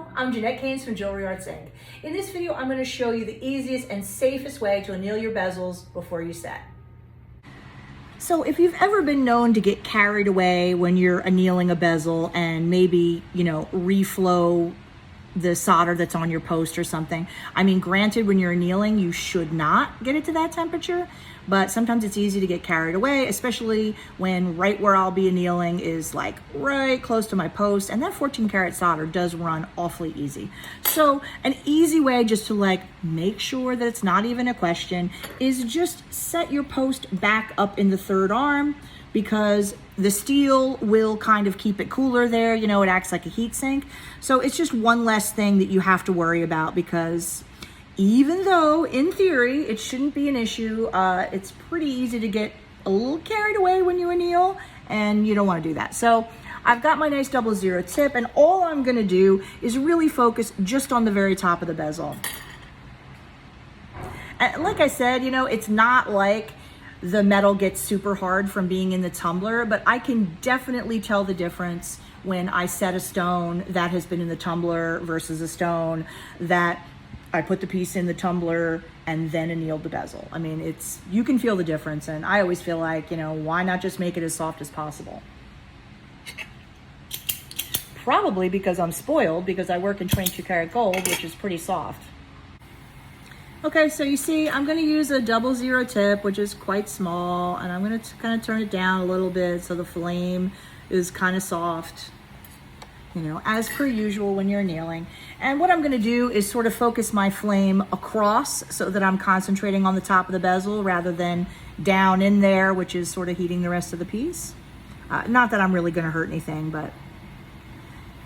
Hello, I'm Jeanette Keynes from Jewelry Arts Inc. In this video, I'm going to show you the easiest and safest way to anneal your bezels before you set. So if you've ever been known to get carried away when you're annealing a bezel and maybe, reflow the solder that's on your post or something. I mean, granted, when you're annealing, you should not get it to that temperature, but sometimes it's easy to get carried away, especially when right where I'll be annealing is like right close to my post, and that 14 karat solder does run awfully easy. So an easy way just to make sure that it's not even a question is just set your post back up in the third arm, because the steel will kind of keep it cooler there. It acts like a heat sink. So it's just one less thing that you have to worry about, because even though in theory it shouldn't be an issue, it's pretty easy to get a little carried away when you anneal, and you don't want to do that. So I've got my nice 00 tip, and all I'm going to do is really focus just on the very top of the bezel. And like I said, it's not like the metal gets super hard from being in the tumbler, but I can definitely tell the difference when I set a stone that has been in the tumbler versus a stone that I put the piece in the tumbler and then annealed the bezel. I mean, you can feel the difference, and I always feel like, why not just make it as soft as possible? Probably because I'm spoiled, because I work in 22 karat gold, which is pretty soft. Okay, so you see, I'm going to use a 00 tip, which is quite small, and I'm going to kind of turn it down a little bit so the flame is kind of soft, as per usual when you're annealing. And what I'm going to do is sort of focus my flame across so that I'm concentrating on the top of the bezel rather than down in there, which is sort of heating the rest of the piece. Not that I'm really going to hurt anything, but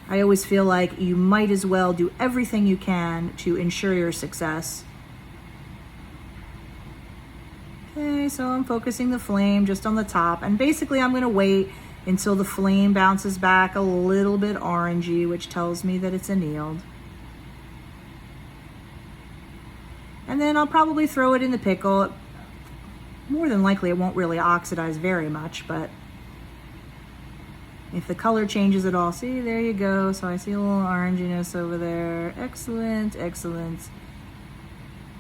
I always feel like you might as well do everything you can to ensure your success. Okay, so I'm focusing the flame just on the top, and basically I'm going to wait until the flame bounces back a little bit orangey, which tells me that it's annealed. And then I'll probably throw it in the pickle. More than likely it won't really oxidize very much, but if the color changes at all, see, there you go. So I see a little oranginess over there. Excellent, excellent,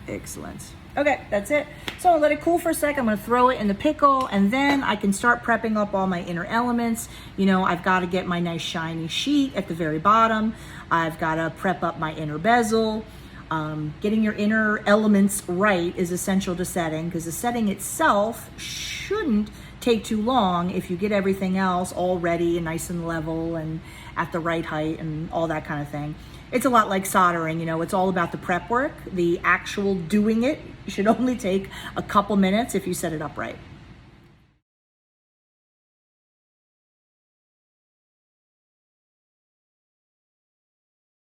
excellent. Okay, that's it. So I'll let it cool for a sec. I'm gonna throw it in the pickle, and then I can start prepping up all my inner elements. I've gotta get my nice shiny sheet at the very bottom. I've gotta prep up my inner bezel. Getting your inner elements right is essential to setting, because the setting itself shouldn't take too long if you get everything else all ready and nice and level and at the right height and all that kind of thing. It's a lot like soldering, it's all about the prep work. The actual doing it should only take a couple minutes if you set it up right.